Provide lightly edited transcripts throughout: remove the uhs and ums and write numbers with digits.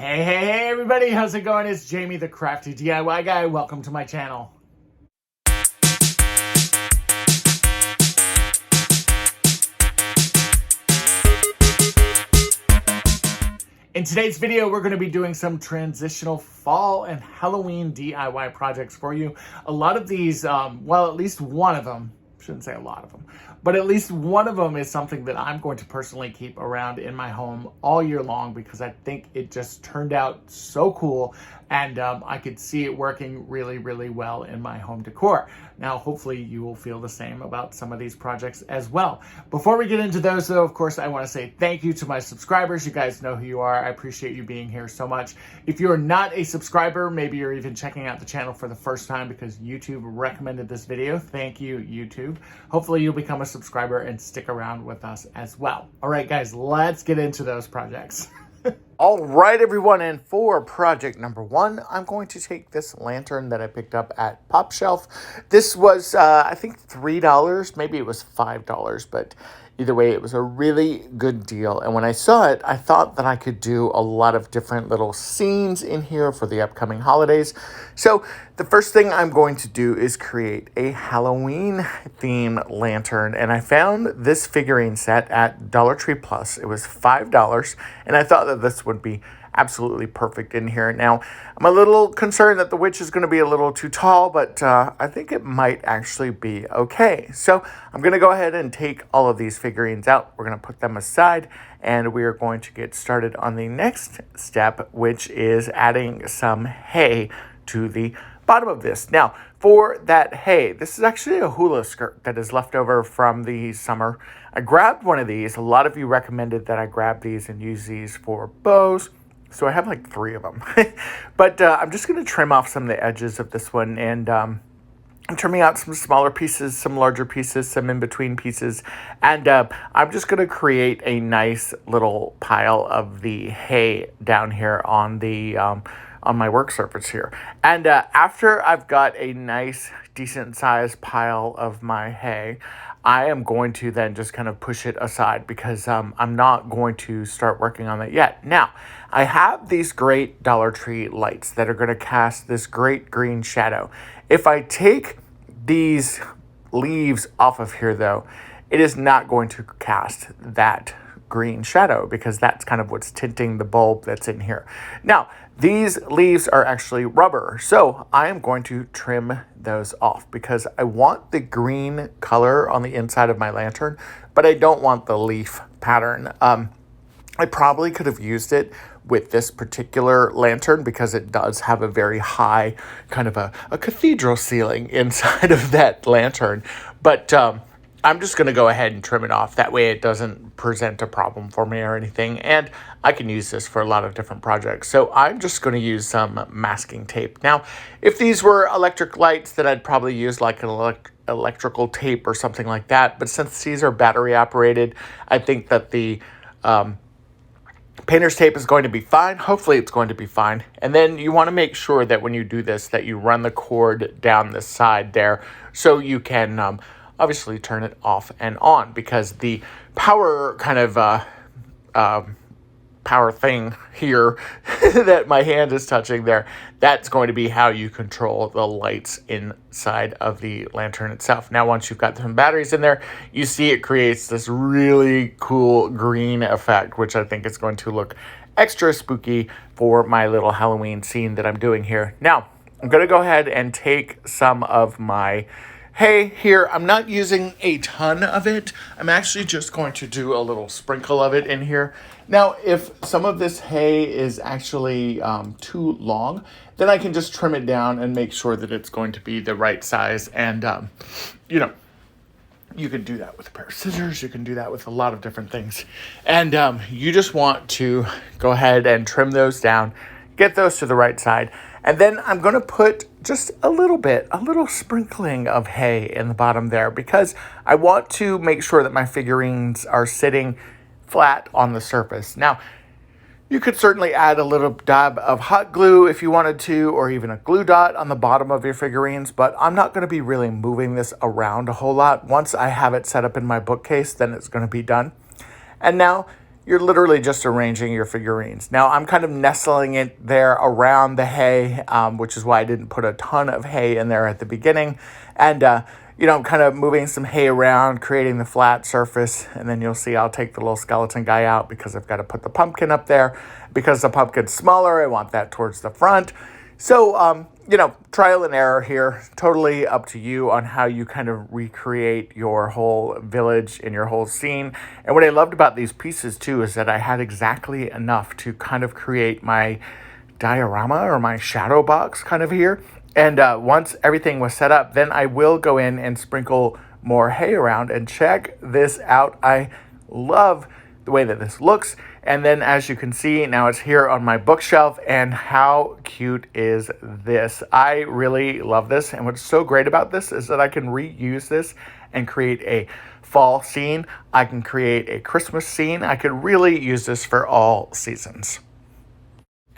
Hey everybody, how's it going? It's Jamie the Crafty DIY Guy. Welcome to my channel. In today's video, we're going to be doing some transitional fall and Halloween DIY projects for you. A lot of these, well, at least one of them, shouldn't say a lot of them, but at least one of them is something that I'm going to personally keep around in my home all year long because I think it just turned out so cool, and I could see it working really, really well in my home decor. Now, hopefully you will feel the same about some of these projects as well. Before we get into those though, of course, I want to say thank you to my subscribers. You guys know who you are. I appreciate you being here so much. If you're not a subscriber, maybe you're even checking out the channel for the first time because YouTube recommended this video. Thank you, YouTube. Hopefully you'll become a subscriber and stick around with us as well. All right, guys, let's get into those projects. All right, everyone, and for project number one, I'm going to take this lantern that I picked up at Pop Shelf. This was, I think, $3. Maybe it was $5, but either way, it was a really good deal. And when I saw it, I thought that I could do a lot of different little scenes in here for the upcoming holidays. So the first thing I'm going to do is create a Halloween theme lantern. And I found this figurine set at Dollar Tree Plus. It was $5. And I thought that this would be absolutely perfect in here. Now, I'm a little concerned that the witch is going to be a little too tall, but I think it might actually be okay. So I'm going to go ahead and take all of these figurines out. We're going to put them aside, and we are going to get started on the next step, which is adding some hay to the bottom of this. Now, for that hay, this is actually a hula skirt that is left over from the summer. I grabbed one of these. A lot of you recommended that I grab these and use these for bows. So I have like 3 of them, but I'm just going to trim off some of the edges of this one, and I'm trimming out some smaller pieces, some larger pieces, some in-between pieces, and I'm just going to create a nice little pile of the hay down here on the on my work surface here. And after I've got a nice, decent-sized pile of my hay, I am going to then just kind of push it aside because I'm not going to start working on that yet. Now, I have these great Dollar Tree lights that are going to cast this great green shadow. If I take these leaves off of here, though, it is not going to cast that green shadow because that's kind of what's tinting the bulb that's in here. Now, these leaves are actually rubber, so I am going to trim those off because I want the green color on the inside of my lantern, but I don't want the leaf pattern. I probably could have used it with this particular lantern because it does have a very high, kind of a cathedral ceiling inside of that lantern, but I'm just going to go ahead and trim it off. That way it doesn't present a problem for me or anything. And I can use this for a lot of different projects. So I'm just going to use some masking tape. Now, if these were electric lights, then I'd probably use like an electrical tape or something like that. But since these are battery operated, I think that the painter's tape is going to be fine. Hopefully it's going to be fine. And then you want to make sure that when you do this, that you run the cord down the side there so you can obviously turn it off and on, because the power kind of power thing here that my hand is touching there, that's going to be how you control the lights inside of the lantern itself. Now, once you've got some batteries in there, you see it creates this really cool green effect, which I think is going to look extra spooky for my little Halloween scene that I'm doing here. Now, I'm going to go ahead and take some of my hay here. I'm not using a ton of it. I'm actually just going to do a little sprinkle of it in here. Now, if some of this hay is actually too long, then I can just trim it down and make sure that it's going to be the right size. And, you know, you can do that with a pair of scissors. You can do that with a lot of different things. And you just want to go ahead and trim those down, get those to the right side. And then I'm going to put just a little sprinkling of hay in the bottom there because I want to make sure that my figurines are sitting flat on the surface. Now, you could certainly add a little dab of hot glue if you wanted to, or even a glue dot on the bottom of your figurines, but I'm not going to be really moving this around a whole lot. Once I have it set up in my bookcase, then it's going to be done. And now you're literally just arranging your figurines. Now I'm kind of nestling it there around the hay, which is why I didn't put a ton of hay in there at the beginning. And, you know, I'm kind of moving some hay around, creating the flat surface. And then you'll see I'll take the little skeleton guy out because I've got to put the pumpkin up there. Because the pumpkin's smaller, I want that towards the front. So, you know, trial and error here, totally up to you on how you kind of recreate your whole village and your whole scene. And what I loved about these pieces too is that I had exactly enough to kind of create my diorama or my shadow box kind of here. And once everything was set up, then I will go in and sprinkle more hay around, and check this out. I love the way that this looks. And then as you can see, now it's here on my bookshelf, and how cute is this? I really love this. And what's so great about this is that I can reuse this and create a fall scene. I can create a Christmas scene. I could really use this for all seasons.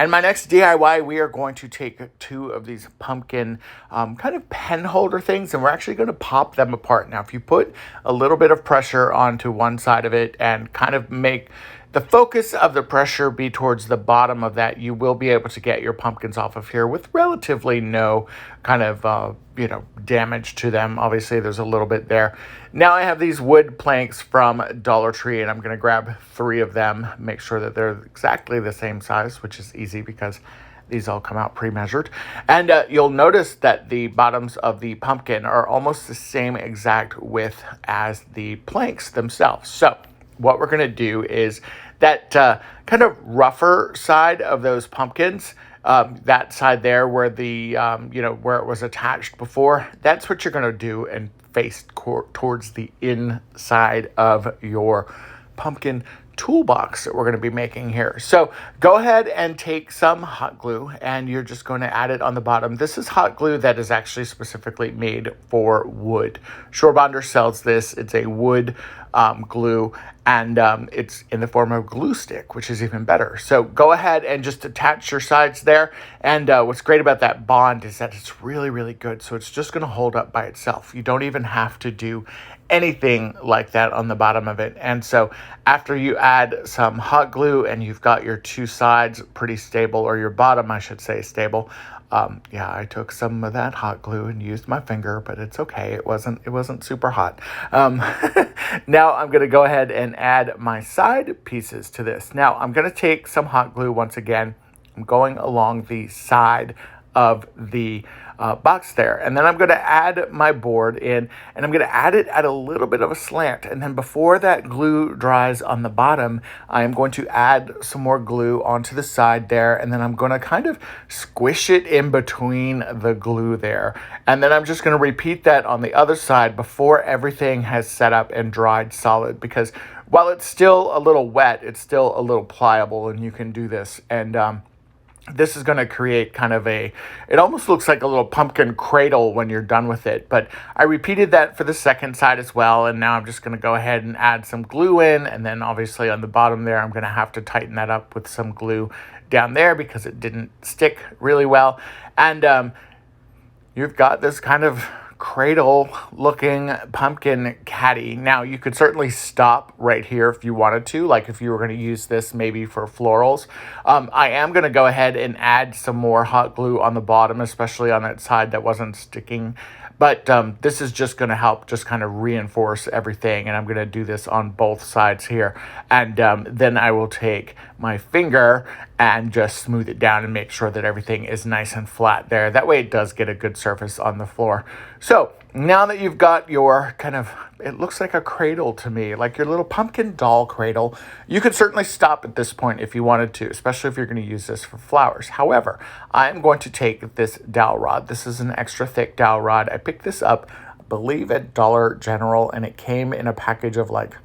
And my next DIY, we are going to take two of these pumpkin kind of pen holder things, and we're actually going to pop them apart. Now, if you put a little bit of pressure onto one side of it and kind of make the focus of the pressure be towards the bottom of that, you will be able to get your pumpkins off of here with relatively no kind of, you know, damage to them. Obviously, there's a little bit there. Now I have these wood planks from Dollar Tree, and I'm going to grab 3 of them, make sure that they're exactly the same size, which is easy because these all come out pre-measured. And you'll notice that the bottoms of the pumpkin are almost the same exact width as the planks themselves. So what we're going to do is that kind of rougher side of those pumpkins, that side there where the, you know, where it was attached before, that's what you're going to do and face towards the inside of your pumpkin toolbox that we're going to be making here. So go ahead and take some hot glue, and you're just going to add it on the bottom. This is hot glue that is actually specifically made for wood. Surebonder sells this. It's a wood glue, and it's in the form of glue stick, which is even better. So go ahead and just attach your sides there. And what's great about that bond is that it's really, really good. So it's just going to hold up by itself. You don't even have to do anything like that on the bottom of it. And so after you add some hot glue and you've got your two sides pretty stable, or your bottom, I should say, stable. Yeah, I took some of that hot glue and used my finger, but it's okay. It wasn't super hot. Now I'm going to go ahead and add my side pieces to this. Now I'm going to take some hot glue once again. I'm going along the side of the box there, and then I'm going to add my board in, and I'm going to add it at a little bit of a slant. And then before that glue dries on the bottom, I am going to add some more glue onto the side there, and then I'm going to kind of squish it in between the glue there. And then I'm just going to repeat that on the other side before everything has set up and dried solid, because while it's still a little wet, it's still a little pliable, and you can do this. And this is going to create kind of it almost looks like a little pumpkin cradle when you're done with it. But I repeated that for the second side as well. And now I'm just going to go ahead and add some glue in. And then obviously on the bottom there, I'm going to have to tighten that up with some glue down there because it didn't stick really well. And you've got this kind of cradle looking pumpkin caddy. Now you could certainly stop right here if you wanted to, like if you were going to use this maybe for florals. I am going to go ahead and add some more hot glue on the bottom, especially on that side that wasn't sticking. But this is just going to help just kind of reinforce everything. And I'm going to do this on both sides here. And then I will take my finger and just smooth it down and make sure that everything is nice and flat there. That way it does get a good surface on the floor. So now that you've got your kind of, it looks like a cradle to me, like your little pumpkin doll cradle, you could certainly stop at this point if you wanted to, especially if you're going to use this for flowers. However, I'm going to take this dowel rod. This is an extra thick dowel rod. I picked this up, I believe, at Dollar General, and it came in a package of like,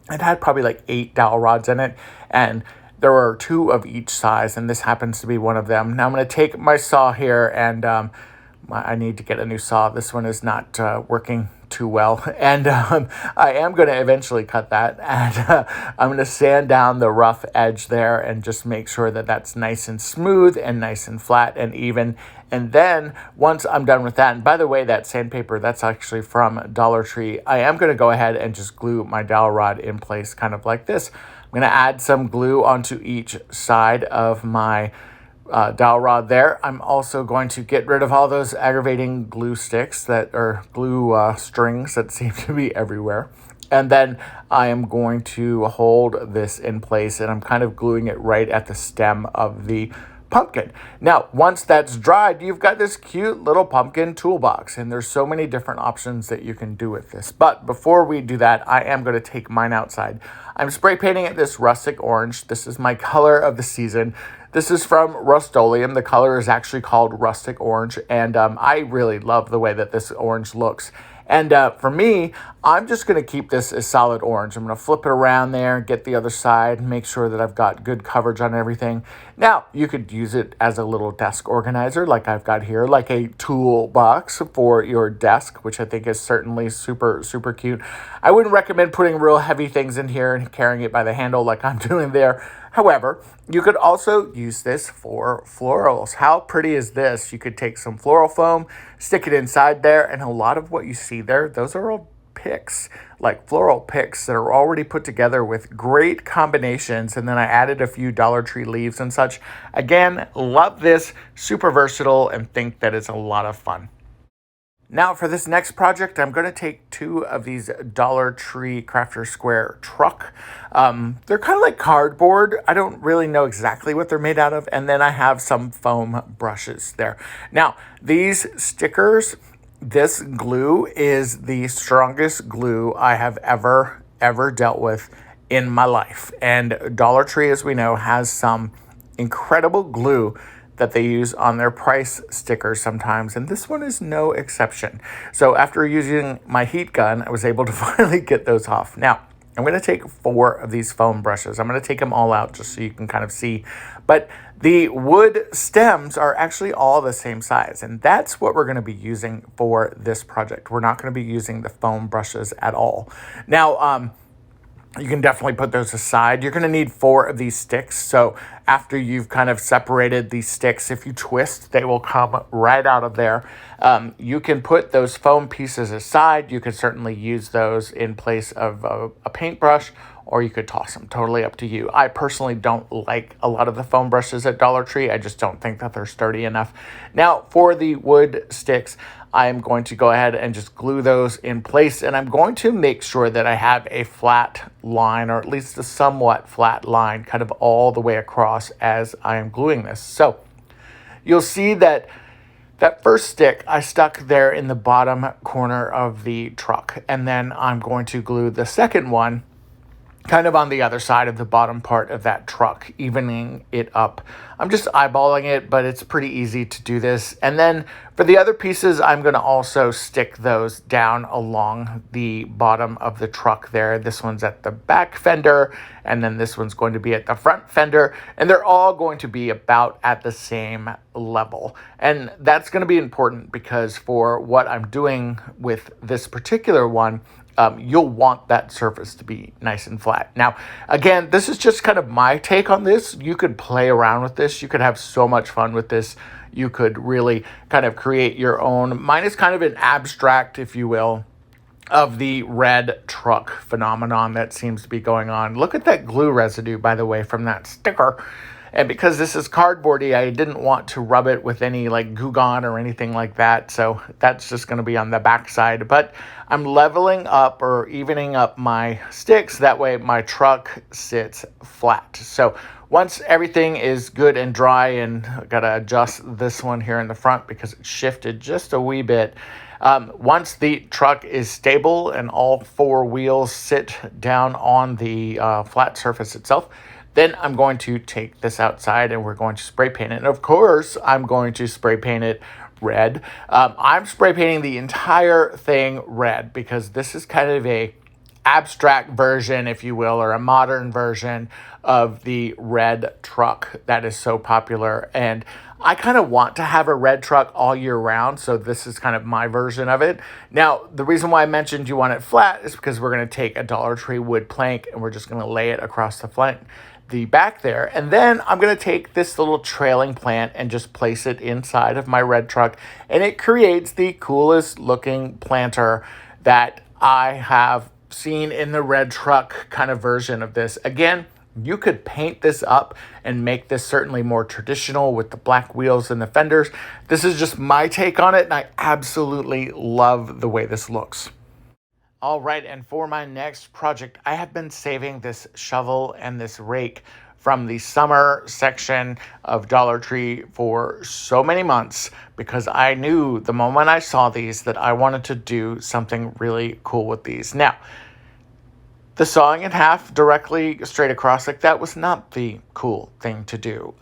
it had probably like 8 dowel rods in it, and there were 2 of each size, and this happens to be one of them. Now I'm going to take my saw here, and I need to get a new saw. This one is not working too well, and I am going to eventually cut that, and I'm going to sand down the rough edge there and just make sure that that's nice and smooth and nice and flat and even. And then once I'm done with that, and by the way, that sandpaper, that's actually from Dollar Tree, I am going to go ahead and just glue my dowel rod in place kind of like this. I'm going to add some glue onto each side of my dowel rod there. I'm also going to get rid of all those aggravating glue sticks or glue strings that seem to be everywhere. And then I am going to hold this in place, and I'm kind of gluing it right at the stem of the pumpkin. Now, once that's dried, you've got this cute little pumpkin toolbox, and there's so many different options that you can do with this. But before we do that, I am going to take mine outside. I'm spray painting it this rustic orange. This is my color of the season. This is from Rust-Oleum. The color is actually called Rustic Orange, and I really love the way that this orange looks. And for me, I'm just going to keep this as solid orange. I'm going to flip it around there, get the other side, make sure that I've got good coverage on everything. Now, you could use it as a little desk organizer like I've got here, like a toolbox for your desk, which I think is certainly super, super cute. I wouldn't recommend putting real heavy things in here and carrying it by the handle like I'm doing there. However, you could also use this for florals. How pretty is this? You could take some floral foam, stick it inside there, and a lot of what you see there, those are all picks, like floral picks that are already put together with great combinations. And then I added a few Dollar Tree leaves and such. Again, love this, super versatile, and think that it's a lot of fun. Now for this next project, I'm going to take 2 of these Dollar Tree Crafter Square truck. They're kind of like cardboard. I don't really know exactly what they're made out of. And then I have some foam brushes there. Now, these stickers, this glue is the strongest glue I have ever dealt with in my life. And Dollar Tree, as we know, has some incredible glue that they use on their price stickers sometimes, and this one is no exception. So after using my heat gun, I was able to finally get those off. Now, I'm going to take 4 of these foam brushes. I'm going to take them all out just so you can kind of see. But the wood stems are actually all the same size, and that's what we're going to be using for this project. We're not going to be using the foam brushes at all. Now, you can definitely put those aside. You're going to need 4 of these sticks. So after you've kind of separated these sticks, if you twist, they will come right out of there. You can put those foam pieces aside. You can certainly use those in place of a paintbrush, or you could toss them. Totally up to you. I personally don't like a lot of the foam brushes at Dollar Tree. I just don't think that they're sturdy enough. Now, for the wood sticks, I'm going to go ahead and just glue those in place, and I'm going to make sure that I have a flat line, or at least a somewhat flat line, kind of all the way across as I am gluing this. So you'll see that that first stick I stuck there in the bottom corner of the truck, and then I'm going to glue the second one kind of on the other side of the bottom part of that truck, evening it up. I'm just eyeballing it, but it's pretty easy to do this. And then for the other pieces, I'm going to also stick those down along the bottom of the truck there. This one's at the back fender, and then this one's going to be at the front fender, and they're all going to be about at the same level. And that's going to be important because for what I'm doing with this particular one, you'll want that surface to be nice and flat. Now, again, this is just kind of my take on this. You could play around with this. You could have so much fun with this. You could really kind of create your own. Mine is kind of an abstract, if you will, of the red truck phenomenon that seems to be going on. Look at that glue residue, by the way, from that sticker. And because this is cardboardy, I didn't want to rub it with any like Goo Gone or anything like that. So that's just going to be on the back side. But I'm leveling up or evening up my sticks. That way my truck sits flat. So once everything is good and dry, and I got to adjust this one here in the front because it shifted just a wee bit. Once the truck is stable and all 4 wheels sit down on the flat surface itself, then I'm going to take this outside and we're going to spray paint it. And of course, I'm going to spray paint it red. I'm spray painting the entire thing red because this is kind of a abstract version, if you will, or a modern version of the red truck that is so popular. And I kind of want to have a red truck all year round, so this is kind of my version of it. Now, the reason why I mentioned you want it flat is because we're going to take a Dollar Tree wood plank and we're just going to lay it across the back there. And then I'm going to take this little trailing plant and just place it inside of my red truck. And it creates the coolest looking planter that I have seen in the red truck kind of version of this. Again, You could paint this up and make this certainly more traditional with the black wheels and the fenders. This is just my take on it, and I absolutely love the way this looks. All right, and for my next project, I have been saving this shovel and this rake from the summer section of Dollar Tree for so many months because I knew the moment I saw these that I wanted to do something really cool with these. Now, the sawing in half directly straight across like that was not the cool thing to do.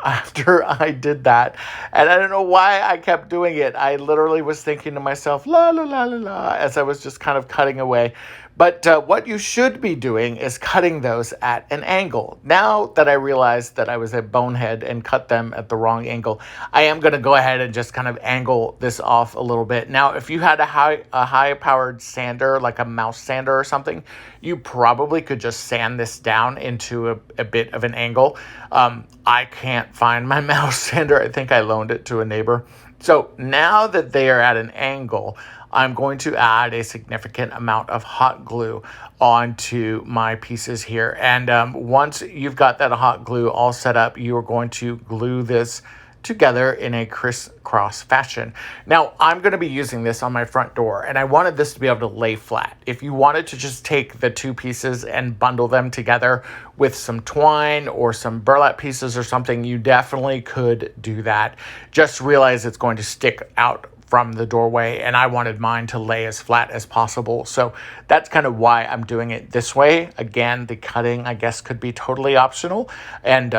After I did that, and I don't know why I kept doing it, I literally was thinking to myself, la, la, la, la, la, as I was just kind of cutting away. But what you should be doing is cutting those at an angle. Now that I realized that I was a bonehead and cut them at the wrong angle, I am going to go ahead and just kind of angle this off a little bit. Now, if you had a high-powered sander, like a mouse sander or something, you probably could just sand this down into a bit of an angle. I can't find my mouse sander. I think I loaned it to a neighbor. So now that they are at an angle, I'm going to add a significant amount of hot glue onto my pieces here. And once you've got that hot glue all set up, you are going to glue this together in a crisscross fashion. Now, I'm going to be using this on my front door, and I wanted this to be able to lay flat. If you wanted to just take the two pieces and bundle them together with some twine or some burlap pieces or something, you definitely could do that. Just realize it's going to stick out from the doorway, and I wanted mine to lay as flat as possible. So that's kind of why I'm doing it this way. Again, the cutting, I guess, could be totally optional. And,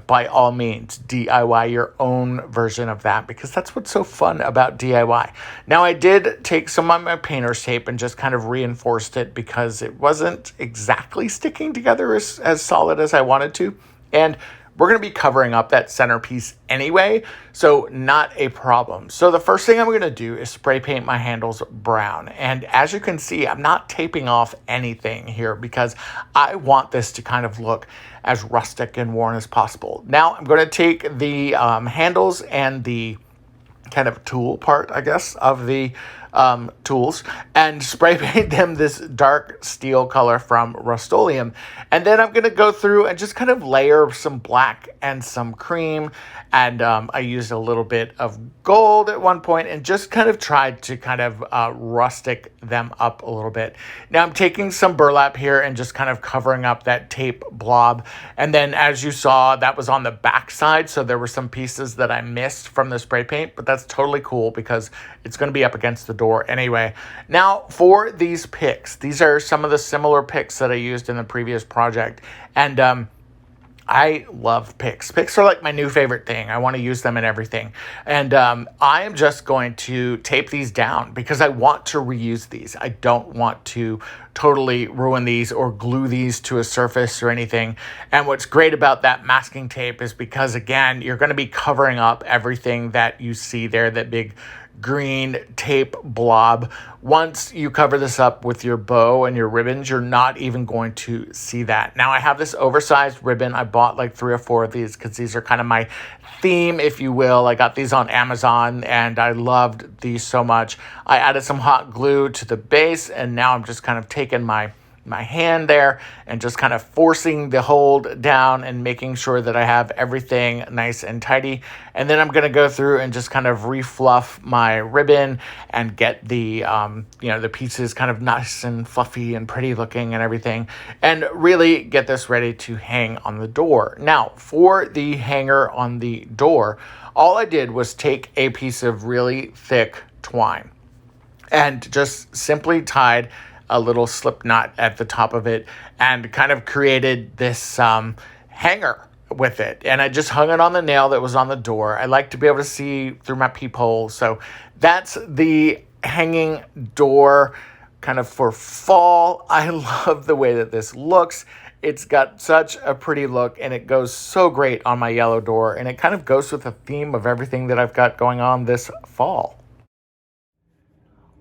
by all means, DIY your own version of that, because that's what's so fun about DIY. Now, I did take some of my painter's tape and just kind of reinforced it because it wasn't exactly sticking together as solid as I wanted to. And we're going to be covering up that centerpiece anyway, so not a problem. So the first thing I'm going to do is spray paint my handles brown. And as you can see, I'm not taping off anything here because I want this to kind of look as rustic and worn as possible. Now I'm going to take the handles and the kind of tool part, I guess, of the tools and spray paint them this dark steel color from Rust-Oleum. And then I'm going to go through and just kind of layer some black and some cream. And I used a little bit of gold at one point and just kind of tried to kind of rustic them up a little bit. Now I'm taking some burlap here and just kind of covering up that tape blob. And then as you saw, that was on the back side. So there were some pieces that I missed from the spray paint, but that's totally cool because it's going to be up against the door anyway. Now for these picks, these are some of the similar picks that I used in the previous project. And I love picks. Picks are like my new favorite thing. I want to use them in everything. And I am just going to tape these down because I want to reuse these. I don't want to totally ruin these or glue these to a surface or anything. And what's great about that masking tape is because, again, you're going to be covering up everything that you see there, that big green tape blob. Once you cover this up with your bow and your ribbons, you're not even going to see that. Now I have this oversized ribbon. I bought like 3 or 4 of these because these are kind of my theme, if you will. I got these on Amazon and I loved these so much. I added some hot glue to the base, and now I'm just kind of taking my hand there and just kind of forcing the hold down and making sure that I have everything nice and tidy. And then I'm going to go through and just kind of refluff my ribbon and get the, the pieces kind of nice and fluffy and pretty looking and everything, and really get this ready to hang on the door. Now, for the hanger on the door, all I did was take a piece of really thick twine and just simply tied a little slip knot at the top of it and kind of created this hanger with it. And I just hung it on the nail that was on the door. I like to be able to see through my peephole. So that's the hanging door kind of for fall. I love the way that this looks. It's got such a pretty look and it goes so great on my yellow door. And it kind of goes with the theme of everything that I've got going on this fall.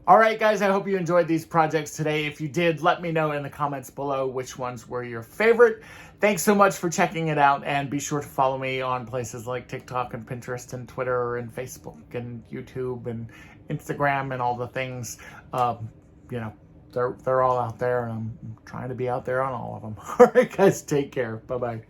All right, guys, I hope you enjoyed these projects today. If you did, let me know in the comments below which ones were your favorite. Thanks so much for checking it out, and be sure to follow me on places like TikTok and Pinterest and Twitter and Facebook and YouTube and Instagram and all the things. they're all out there, and I'm trying to be out there on all of them. All right, guys, take care. Bye-bye.